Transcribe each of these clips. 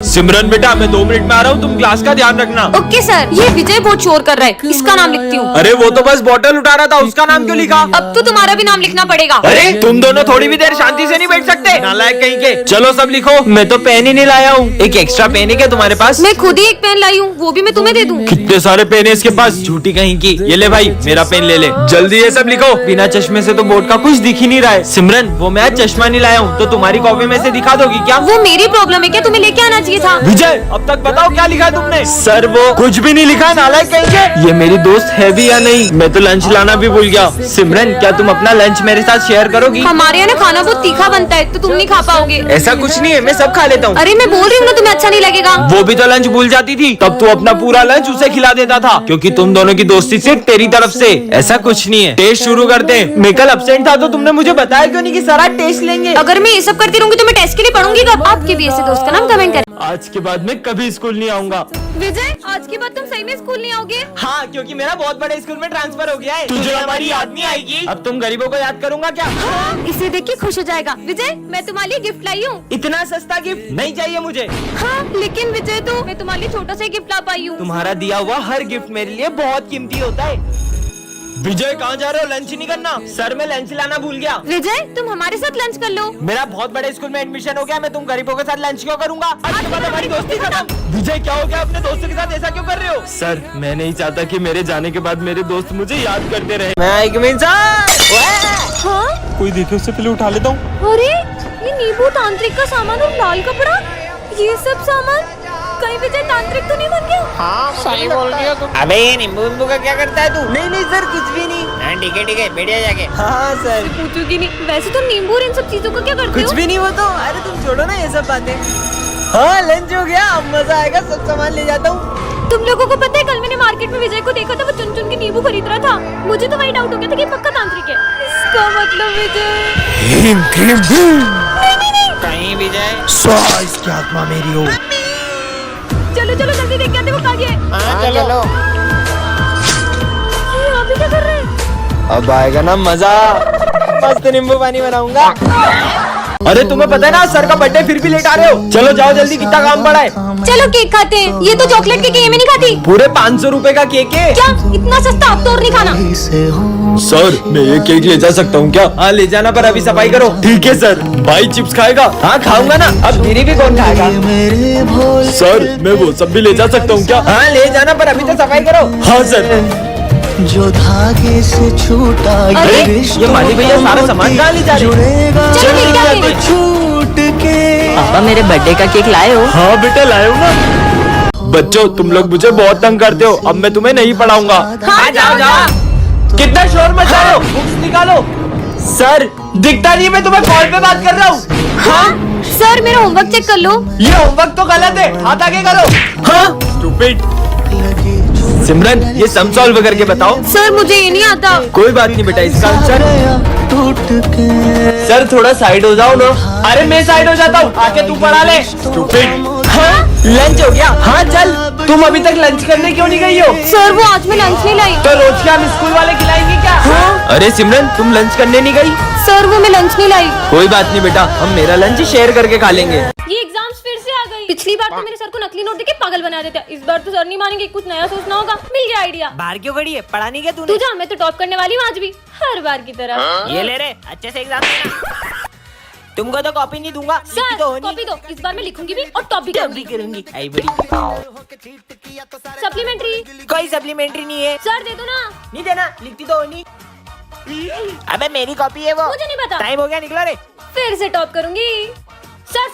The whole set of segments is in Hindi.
सिमरन बेटा मैं 2 मिनट में आ रहा हूँ, तुम क्लास का ध्यान रखना। Okay sir. ये विजय बहुत शोर कर रहा है, इसका नाम लिखती हूँ। अरे वो तो बस बॉटल उठा रहा था, उसका नाम क्यों लिखा? अब तो तुम्हारा भी नाम लिखना पड़ेगा। अरे तुम दोनों थोड़ी भी देर शांति से नहीं बैठ सकते? नालायक कहीं के। चलो सब लिखो। मैं तो पेन ही नहीं लाया हूँ। एक एक्स्ट्रा पेन है क्या तुम्हारे पास? मैं खुद ही एक पेन लाई हूँ, वो भी मैं तुम्हें दे दूँ। कितने सारे पेन है इसके पास, झूठी कहीं की। ये ले भाई मेरा पेन ले ले, जल्दी ये सब लिखो। बिना चश्मे से तो बोर्ड का कुछ दिख ही नहीं रहा है। सिमरन वो मैं आज चश्मा नहीं लाया हूँ, तो तुम्हारी कॉपी में से दिखा दोगी क्या? वो मेरी प्रॉब्लम है क्या, तुम्हें लेके आना चाहिए था। विजय अब तक बताओ क्या लिखा है तुमने? सर वो कुछ भी नहीं लिखा, नालायक कहीं के। ये मेरी दोस्त है भी या नहीं? मैं तो लंच लाना भी भूल गया। सिमरन क्या तुम अपना लंच मेरे साथ शेयर करोगी? हमारे यहाँ ना खाना बहुत तीखा बनता है, तो तुम नहीं खा पाओगे। ऐसा कुछ नहीं है, मैं सब खा लेता हूँ। अरे मैं बोल रही हूँ ना, तुम्हें अच्छा नहीं लगेगा। वो भी तो लंच भूल जाती थी, तब तू अपना पूरा लंच उसे खिला देता था, क्योंकि तुम दोनों की दोस्ती सिर्फ तेरी तरफ से। ऐसा कुछ नहीं है। टेस्ट शुरू करते हैं। मैं कल एब्सेंट था तो तुमने मुझे बताया क्यों नहीं कि सर आज टेस्ट लेंगे? अगर मैं ये सब करती रहूंगी तो मैं टेस्ट के लिए पढ़ूंगी कब? आपके भी ऐसे दोस्त का नाम कमेंट करें। आज के बाद मैं कभी स्कूल नहीं आऊंगा। विजय आज के बाद तुम सही में स्कूल नहीं आओगे? हाँ, क्योंकि मेरा बहुत बड़े स्कूल में ट्रांसफर हो गया है। तुझे हमारी याद नहीं आएगी? अब तुम गरीबों को याद करूंगा क्या? इसे देख के खुश हो जाएगा। विजय मैं तुम्हारे लिए गिफ्ट लाई हूँ। इतना सस्ता गिफ्ट नहीं चाहिए मुझे। हाँ लेकिन विजय तो मैं तुम्हारे लिए छोटा सा गिफ्ट ला पाई हूँ। तुम्हारा दिया हुआ हर गिफ्ट मेरे लिए बहुत कीमती होता है। विजय कहाँ जा रहे हो? लंच नहीं करना? सर मैं लंच लाना भूल गया। विजय तुम हमारे साथ लंच कर लो। मेरा बहुत बड़े स्कूल में एडमिशन हो गया, मैं तुम गरीबों के साथ लंच क्यों करूंगा? आज के बाद हमारी दोस्ती खत्म। विजय क्या हो गया? अपने दोस्तों के साथ ऐसा क्यों कर रहे हो? सर मैं नहीं चाहता कि मेरे जाने के बाद मेरे दोस्त मुझे याद करते रहे। हाँ? कोई देखे उससे पहले उठा लेता हूँ। अरे ये नींबू तांत्रिक का सामान और लाल कपड़ा, ये सब सामान कहीं विजय तांत्रिक तो नहीं बन गया? हाँ सही बोल रही हो तुम। अबे ये नींबू का क्या करता है तू? नहीं सब कुछ भी नहीं। हाँ ठीक है बैठिया जाके। हाँ सर पूछूंगी नहीं। वैसे तुम नींबू और इन सब चीजों का क्या करते हो? कुछ भी नहीं, वो तो अरे तुम छोड़ो ना ये सब बातें। हाँ लंच हो गया, अब मजा आएगा, सब सामान ले जाता हूँ। तुम लोगों को पता है कल मैंने मार्केट में विजय को देखा था, वो चुन चुन के नींबू खरीद रहा था। मुझे तो वही डाउट हो गया था कि पक्का तांत्रिक है। इसका मतलब विजय नहीं। कहीं भी जाए इसकी आत्मा मेरी हो। चलो जल्दी देख के आते वो कहाँ गया है। हाँ चलो। ये यहाँ पे क्या कर रहे हैं? अब आएगा ना मजा, मस्त नींबू पानी बनाऊंगा। अरे तुम्हें पता है ना सर का बर्थडे, फिर भी लेट आ रहे हो। चलो जाओ जल्दी, कितना काम पड़ा है। चलो केक खाते हैं। ये तो चॉकलेट केक है, ये मैं नहीं खाती। पूरे 500 रुपए का केक है। क्या इतना सस्ता? अब तो और नहीं खाना। सर मैं ये केक ले जा सकता हूँ क्या? हाँ ले जाना, पर अभी सफाई करो। ठीक है सर। भाई चिप्स खाएगा? हाँ खाऊंगा ना। अब मेरी भी कौन खाएगा? सर मैं वो सब भी ले जा सकता हूँ क्या? हाँ ले जाना, पर अभी तो सफाई करो। हाँ सर। जो धागे से छूटा अरे, ये माली भैया सारा सामान कहाँ ले जा रहे हैं? चलो लेके आते हैं। छूट के पापा मेरे बर्थडे का केक लाए हो? हाँ बेटा लाए हो ना। बच्चों तुम लोग मुझे बहुत तंग करते हो, अब मैं तुम्हें नहीं पढ़ाऊंगा। हाँ, जाओ। कितना शोर मचा रहे हो? बुक्स निकालो। सर दिखता नहीं, मैं तुम्हें कॉल पे बात कर रहा हूँ। हाँ सर मेरा होमवर्क चेक कर लो। ये होमवर्क तो गलत है, हाथ आगे करो। हाँ स्टूपिड। सिमरन ये सम सॉल्व करके बताओ। सर मुझे ये नहीं आता। कोई बात नहीं बेटा, इसका आंसर टूट के सर थोड़ा साइड हो जाओ ना। अरे मैं साइड हो जाता हूँ, आके तू पढ़ा ले। स्टूपिड। हाँ लंच हो गया? हाँ चल। तुम अभी तक लंच करने क्यों नहीं गई हो? सर वो आज मैं लंच नहीं लाई। तो रोज क्या हम स्कूल वाले खिलाएंगे क्या? हाँ? अरे सिमरन तुम लंच करने नहीं गई? सर वो मैं लंच नहीं लाई। कोई बात नहीं बेटा, हम मेरा लंच शेयर करके खा लेंगे। ये एग्जाम्स फिर से आ गई। पिछली बार तो मेरे सर को नकली नोट देके पागल बना देते, इस बार तो सर नहीं मानेंगे, कुछ नया सोचना होगा। मिल गया आइडिया। बाहर क्यों खड़ी है? पढ़ा नहीं क्या तू तूने? जा, मैं तो टॉप करने वाली हूँ आज भी, हर बार की तरह। ये ले रे, अच्छे से एग्जाम देना। तुमको तो कॉपी नहीं दूंगा। सर तो होनी। कॉपी दो, इस बार मैं लिखूंगी भी और टॉप भी टॉप करूंगी। भी करूंगी। आई बड़ी। सप्लीमेंट्री। कोई सप्लीमेंट्री नहीं है। सर दे दो ना। नहीं देना, लिखती तो होनी। अबे मेरी कॉपी है वो। मुझे नहीं पता। टाइम हो गया, निकलो रे। फिर से टॉप करूंगी। सर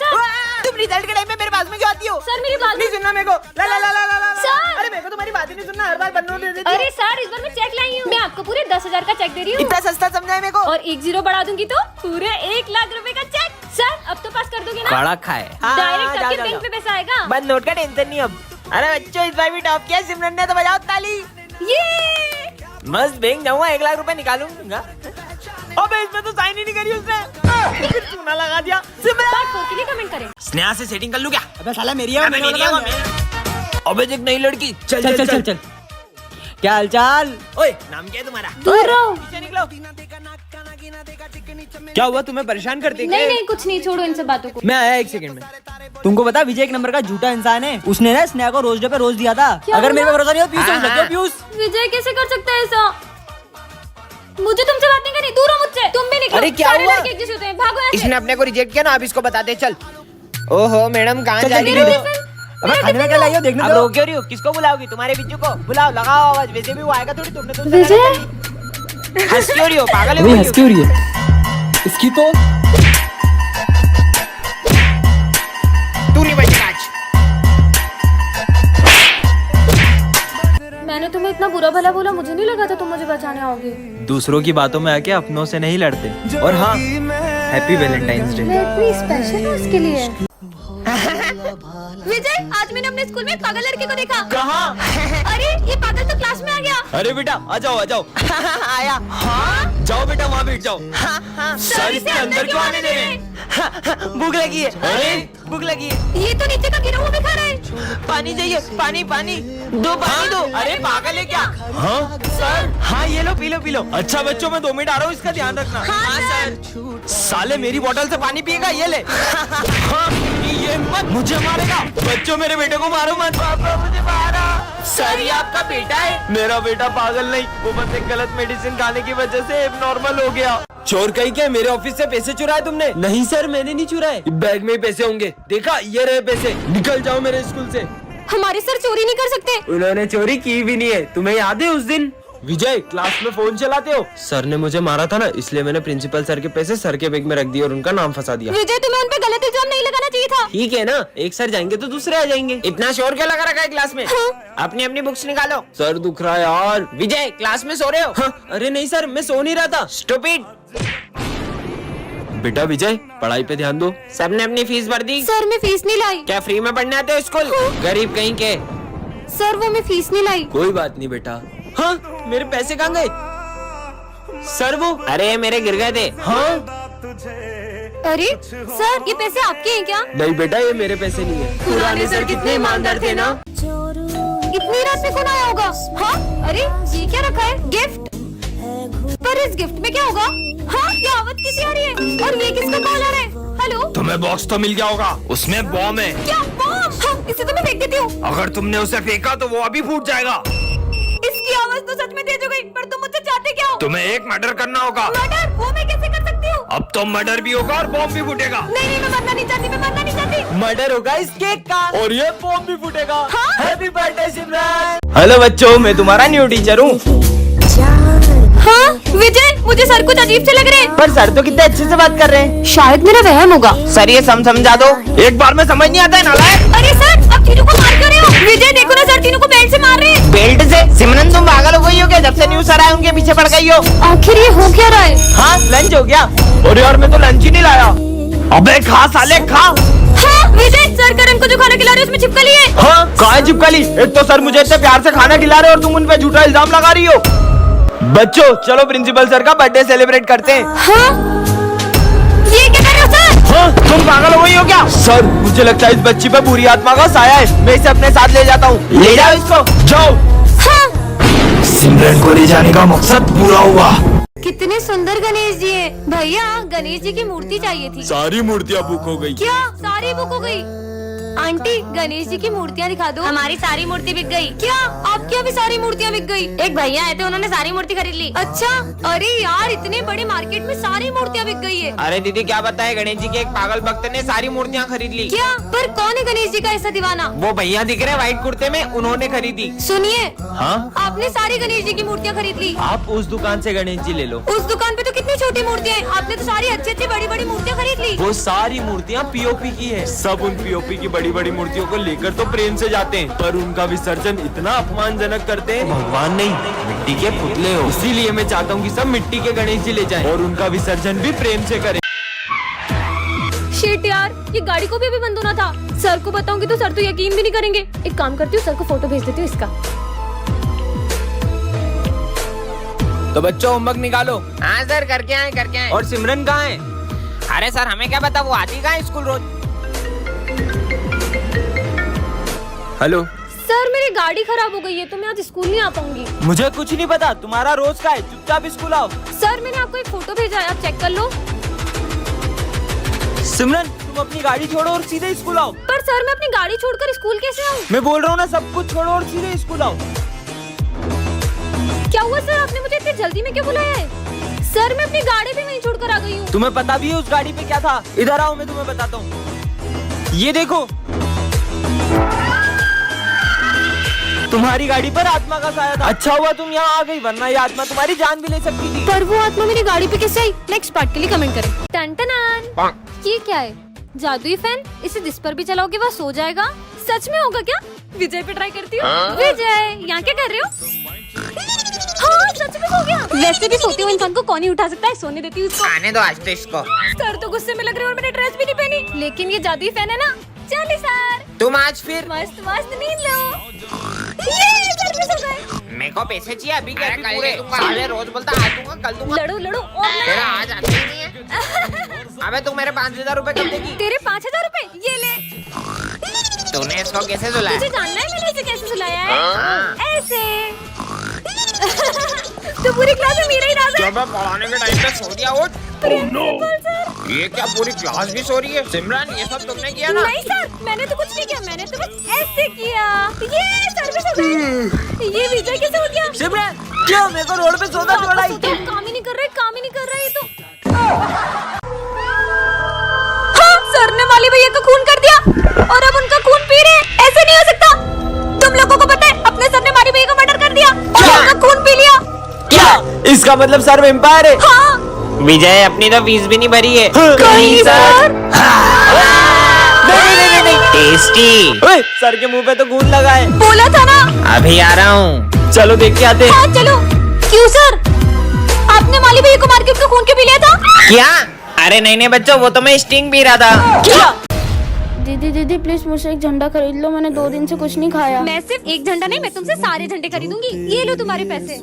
तुम रिजल्ट के टाइम में मेरे पास में क्यों आती हो? सर मेरी बात नहीं सुनना मेरे को। ला ला ला ला ला ला। सर। अरे मेरे को तुम्हारी बात ही नहीं सुनना, हर बार बनोट दे देती हो। अरे सर इस बार मैं चेक लाई हूँ। मैं आपको पूरे 10,000 का चेक दे रही हूँ। इतना सस्ता समझा है मेरे को। और एक जीरो बढ़ा दूंगी तो पूरे 1 लाख रुपए का चेक। सर अब तो पास कर दोगे ना? कड़ा खाए। डायरेक्ट आपके बैंक में पैसा आएगा। बस नोट का टेंशन नहीं अब। अरे बच्चों इस बार भी टॉप किया सिमरन ने, तो बजाओ ताली। ये मस्त बैंक जाऊंगा, 1 लाख रुपए निकालूंगा। अबे इसमें तो साइन ही नहीं करी उसने। फिर चूना लगा दिया। पार्ट 4 के लिए कमेंट करें। स्नेहा से सेटिंग कर लूं क्या? अबे साला मेरी अबे मेरी है वो। अबे देख नई लड़की। चल चल चल चल। क्या हालचाल? ओए नाम क्या है तुम्हारा? दूर रहो। पीछे निकलो। क्या हुआ, तुम्हें परेशान करते नहीं नहीं कुछ नहीं, छोड़ो इन सब बातों को। मैं आया 1 सेकंड में। तुमको पता विजय एक नंबर का झूठा इंसान है। उसने ना स्नेहा को रोज डे पे रोज दिया था। क्या अगर मेरे पे हुआ? भरोसा नहीं हो पीयूष समझ सकते हो, पीयूष। विजय कैसे कर सकता है ऐसा? मुझे तुमसे बात नहीं करनी, दूर हो मुझसे। तुम भी निकलो। अरे क्या सारे हुआ? लड़के एक जैसे होते हैं, भागो यहाँ से। इसने अपने को रिजेक्ट किया ना, अब इसको बताते। चल। ओहो मैडम, कहाँ चल, जा रही जल्दी हो? निकलो। अबे खाने में क्या लाई हो, देखने अब दो। रो क्यों रही हो? किसको बुलाओगी? तुम्हारे बिज्जू को बुलाओ, लगाओ आवाज। वैसे भी वो आएगा थोड़ी, तुमने तो विजय हंस क्यों रही हो? पागल अभी है हंस क्यों रही है? इसकी तो तू नहीं बचेगा आज। मैंने तुम्हें इतना बुरा भला बोला, मुझे नहीं लगा था तुम मुझे बचाने आओगे। दूसरों की बातों में आके अपनों से नहीं लड़ते। और हाँ, हैप्पी वैलेंटाइंस डे। मैं इतनी स्पेशल हूँ उसके लिए। विजय, आज मैंने अपने स्कूल में एक पागल लड़के को देखा। कहाँ? अरे ये पागल तो क्लास में आ गया। अरे बेटा आ जाओ आ जाओ। आया। जाओ बेटा वहाँ बैठ जाओ। सर इसे अंदर क्यों आने दे रहे हैं? भूख लगी है। अरे भूख लगी है। ये तो नीचे का गिरा हुआ भी खा रहा है। पानी चाहिए, पानी पानी दो, पानी दो। अरे पागल है क्या? हाँ सर हाँ, ये लो, पी लो पी लो। अच्छा बच्चों, मैं 2 मिनट आ रहा हूँ, इसका ध्यान रखना। हाँ सर। साले मेरी बोतल से पानी पिएगा, ये ले। हाँ, ये मत मुझे मारेगा। बच्चों मेरे बेटे को मारो मत। पापा मुझे मारा। सर ये आपका बेटा है? मेरा बेटा पागल नहीं, वो बस एक गलत मेडिसिन खाने की वजह से एबनॉर्मल हो गया। चोर कहीं क्या? मेरे ऑफिस से पैसे चुराए तुमने? नहीं सर, मैंने नहीं चुराए। बैग में ही पैसे होंगे। देखा, ये रहे पैसे। निकल जाओ मेरे स्कूल से। हमारे सर चोरी नहीं कर सकते। उन्होंने चोरी की भी नहीं है। तुम्हें याद है उस दिन? विजय, क्लास में फोन चलाते हो? सर ने मुझे मारा था ना, इसलिए मैंने प्रिंसिपल सर के पैसे सर के बैग में रख दिए और उनका नाम फंसा दिया। विजय, तुम्हें उन पे गलत इल्जाम नहीं लगाना चाहिए था। ठीक है ना, एक सर जाएंगे तो दूसरे आ जाएंगे। इतना शोर क्यों लगा रखा है क्लास में? अपनी अपनी बुक्स निकालो। सर दुख रहा है यार। विजय, क्लास में सो रहे हो? हाँ, अरे नहीं सर, मैं सो नहीं रहा था। स्टूपिड। बेटा विजय, पढ़ाई पे ध्यान दो। सबने अपनी फीस भर दी? सर मैं फीस नहीं लाई। क्या फ्री में पढ़ने आते हो स्कूल? गरीब कहीं के। सर वो मैं फीस नहीं लाई। कोई बात नहीं बेटा। हाँ, मेरे पैसे कहाँ गए? सर वो, अरे मेरे गिर गए थे। हाँ अरे सर, ये पैसे आपके हैं क्या? नहीं बेटा, ये मेरे पैसे नहीं है। पुराने सर कितने ईमानदार थे ना। इतनी रात में कौन आया होगा? हाँ, अरे ये क्या रखा है? गिफ्ट। पर इस गिफ्ट में क्या होगा? हाँ, ये आवाज किसी आ रही है? और ये किसका कॉल आ रहा है? हेलो, तुम्हें बॉक्स तो मिल गया होगा, उसमें बॉम्ब है। क्या बॉम्ब? हाँ, इसे तो मैं फेंक देती हूँ। अगर तुमने उसे फेंका तो वो अभी फूट जाएगा। इसकी आवाज तो सच में तेज हो गई, पर तुम मुझसे चाहते क्या हो? तुम्हें एक मर्डर करना होगा। मर्डर? वो मैं कैसे कर सकती हूँ? अब तो मर्डर भी होगा और बॉम्ब भी फूटेगा। नहीं नहीं, मैं मरना नहीं चाहती, मैं मरना नहीं चाहती। मर्डर होगा इस केक का और ये बॉम्ब भी फूटेगा। हाँ? हैप्पी बर्थडे सिमरन। हेलो बच्चों, मैं तुम्हारा न्यू टीचर हूँ। हाँ विजय, मुझे सर कुछ अजीब से लग रहे हैं। पर सर तो कितने अच्छे से बात कर रहे हैं। शायद मेरा वहम होगा। सर ये समझा दो। एक बार में समझ नहीं आता है नालायक। अरे सर, अब तीनों को मार क्यों रहे हो? विजय देखो ना, सर तीनों को बेल्ट से मार रहे हैं। बेल्ट से? सिमरन तुम पागल हो गई हो क्या? जब से न्यू सर आए उनके पीछे पड़ गई हो। आखिर ये हो क्या रहा है? हाँ, लंच हो गया। और यार मैं तो लंच ही नहीं लाया। अबे खा साले खा। हाँ विजय, सर करण को जो खाना खिला रहे हो उसमें छिपकली है। हाँ, कहाँ है छिपकली? एक तो सर मुझे इतने प्यार से खाना खिला रहे हो और तुम उन पे झूठा इल्जाम लगा रही हो। बच्चों चलो प्रिंसिपल सर का बर्थडे सेलिब्रेट करते हैं। हाँ? ये क्या कर रहे हो सर? हाँ, तुम पागल हो गई हो क्या? सर मुझे लगता है इस बच्ची पे बुरी आत्मा का साया है। मैं इसे अपने साथ ले जाता हूँ। ले जाओ इसको। जाओ। हाँ? सिमरन को ले जाने का मकसद पूरा हुआ। कितने सुंदर गणेश जी हैं। भैया, गणेश जी की मूर्ति चाहिए थी। सारी मूर्तियाँ बुक हो गई। क्या? सारी बुक हो गई? आंटी, गणेश जी की मूर्तियाँ दिखा दो। हमारी सारी मूर्ति बिक गई। क्या? आपकी अभी सारी मूर्तियाँ बिक गई? एक भैया आए थे, उन्होंने सारी मूर्ति खरीद ली। अच्छा? अरे यार, इतने बड़े मार्केट में सारी मूर्तियाँ बिक गई है। अरे दीदी क्या बताए, गणेश जी के एक पागल भक्त ने सारी मूर्तियाँ खरीद ली। क्या? पर कौन है गणेश जी का ऐसा दीवाना? वो भैया दिख रहे व्हाइट कुर्ते में, उन्होंने खरीदी। सुनिए, हाँ, आपने सारी गणेश जी की मूर्तियाँ खरीद ली। आप उस दुकान से गणेश जी ले लो। उस दुकान पे तो कितनी छोटी मूर्तियाँ हैं। आपने तो सारी अच्छी अच्छी बड़ी बड़ी मूर्तियाँ खरीद ली। वो सारी मूर्तियाँ पीओपी की है। सब उन पीओपी की बड़ी बड़ी मूर्तियों को लेकर तो प्रेम से जाते हैं, पर उनका विसर्जन इतना अपमानजनक करते हैं, भगवान नहीं मिट्टी के पुतले हो। इसीलिए मैं चाहता हूँ कि सब मिट्टी के गणेश जी ले जाएं और उनका विसर्जन भी प्रेम से करें। शिट यार, ये गाड़ी को भी अभी बंद होना था। सर को बताऊंगी तो सर तो यकीन भी नहीं करेंगे। एक काम करती हूँ, सर को फोटो भेज देती हूँ इसका। तो बच्चों होमवर्क निकालो। हाँ सर, करके आए। और सिमरन कहाँ है? अरे सर हमें क्या पता, वो आती कहाँ है स्कूल रोज। हेलो सर, मेरी गाड़ी खराब हो गई है तो मैं आज स्कूल नहीं आ पाऊंगी। मुझे कुछ नहीं पता, तुम्हारा रोज का है, चुपचाप स्कूल आओ। सर मैंने आपको एक फोटो भेजा है, आप चेक कर लो। सिमरन तुम अपनी गाड़ी छोड़ो और सीधे स्कूल आओ। पर सर मैं अपनी गाड़ी छोड़कर स्कूल कैसे आऊँ? मैं बोल रहा हूँ ना, सब कुछ छोड़ो और सीधे स्कूल आओ। क्या हुआ सर, आपने मुझे इतनी जल्दी में क्यों बुलाया है? सर मैं अपनी गाड़ी भी वहीं छोड़कर आ गई हूँ। तुम्हें पता भी है उस गाड़ी पे क्या था? इधर आओ, मैं तुम्हें बताता हूँ। ये देखो, तुम्हारी गाड़ी पर आत्मा का साया था। अच्छा हुआ तुम यहाँ आ गई, वरना ये आत्मा तुम्हारी जान भी ले सकती थी। पर वो आत्मा मेरी गाड़ी पे कैसे आई? नेक्स्ट पार्ट के लिए कमेंट करें। टन ये क्या है? जादुई फैन? इसे जिस पर भी चलाओगे वह सो जाएगा? सच में होगा क्या? विजय पे ट्राई करती हूँ। विजय यहाँ क्या कर रहे हो? हाँ सच में हो गया। वैसे भी सोते हुए इंसान को कौन ही उठा सकता है? सोने देती हूँ इसको। आने दो आज तो इसको। सर तो गुस्से में लग रहे हो और मैंने ड्रेस भी नहीं पहनी। लेकिन ये जादुई फैन है ना। चलिए सर, तुम आज फिर मस्त मस्त नींद लो। ये सर भी सो गए। मेरे को पैसे चाहिए अभी के अभी पूरे। साले रोज बोलता आज दूंगा कल दूंगा। लड़ो लड़ो और तेरा लड़ो। आज आते ही नहीं है। अबे तू मेरे 5,000 रुपए कब देगी? तेरे 5,000 रुपए ये ले। तूने इसको कैसे सुलाया? तुझे जानना है मैंने इसे कैसे सुलाया है? हाँ। ऐसे। तो पूरी क्लास में मेरा ही राज है। जब मैं पढ़ाने के टाइम पे सो दिया उठ। Principal sir. ये क्या पूरी क्लास भी सो रही है? सिमरन ये सब तुमने किया ना? नहीं सर, मैंने तो कुछ नहीं किया, मैंने तो बस ऐसे किया। ये सर भी सो गए। ये विजय कैसे हो गया? सिमरन क्यों मेरे को रोड पे सोता छोड़ा? काम ही नहीं कर रहा है, काम ही नहीं कर रहा है ये तो। हाँ, सर ने माली भैया का खून कर दिया और अब उनका खून पी रहे हैं। ऐसे नहीं हो सकता। तुम लोगों को पता है अपने सर ने माली भैया का मर्डर कर दिया और उनका खून पी लिया। क्या इसका मतलब सर वेम्पायर है? हाँ विजय अपनी तो फीस भी नहीं भरी है। कहीं सर। नहीं टेस्टी। सर के मुंह पे तो खून लगा है। बोला था ना। अभी आ रहा हूँ, चलो देख के आते। हाँ चलो। क्यों सर, आपने माली भैया को मार के उसका खून क्यों पी लिया था? क्या? अरे नहीं बच्चों, वो तो मैं स्टिंग पी रहा था। क्या? दीदी दीदी प्लीज मुझे एक झंडा खरीद लो, मैंने 2 दिन से कुछ नहीं खाया। मैं सिर्फ एक झंडा नहीं, मैं तुमसे सारे झंडे खरीदूंगी। ये लो तुम्हारे पैसे।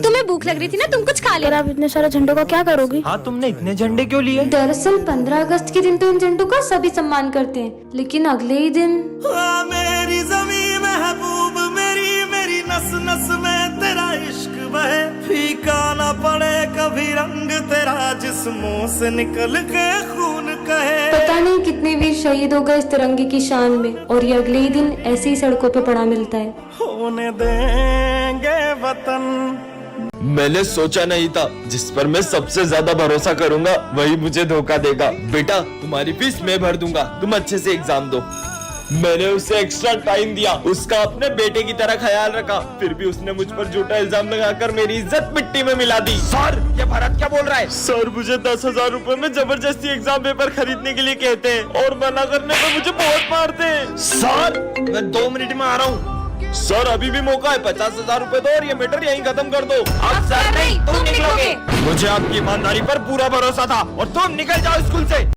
तुम्हें भूख लग रही थी ना, तुम कुछ खा अगर ले। आप इतने सारे झंडों का क्या करोगी? हाँ तुमने इतने झंडे क्यों लिए? दरअसल 15 अगस्त के दिन तो इन झंडों का सभी सम्मान करते हैं, लेकिन अगले ही दिन मेरी ज़मीं महबूब मेरी मेरी नस नस में तेरा इश्क बहे, फीका ना पड़े कभी रंग तेरा जिस्मों से निकल के खून कहे। पता नहीं कितने वीर शहीद हो गए इस तिरंगे की शान में, और ये अगले ही दिन ऐसे ही सड़कों पे पड़ा मिलता है। होने देंगे वतन। मैंने सोचा नहीं था जिस पर मैं सबसे ज्यादा भरोसा करूंगा वही मुझे धोखा देगा। बेटा तुम्हारी फीस मैं भर दूंगा, तुम अच्छे से एग्जाम दो। मैंने उसे एक्स्ट्रा टाइम दिया, उसका अपने बेटे की तरह ख्याल रखा, फिर भी उसने मुझ पर झूठा इल्जाम लगाकर मेरी इज्जत मिट्टी में मिला दी। सर ये भरत क्या बोल रहा है? सर मुझे 10,000 रुपए में जबरदस्ती एग्जाम पेपर खरीदने के लिए कहते हैं और मना करने पर मुझे बहुत मारते हैं। सर मैं 2 मिनट में आ रहा हूँ। सर अभी भी मौका है, 50,000 रुपए दो और ये मैटर यहीं खत्म कर दो। अब सर नहीं, तुम निकलोगे। मुझे आपकी ईमानदारी पर पूरा भरोसा था और तुम निकल जाओ स्कूल से।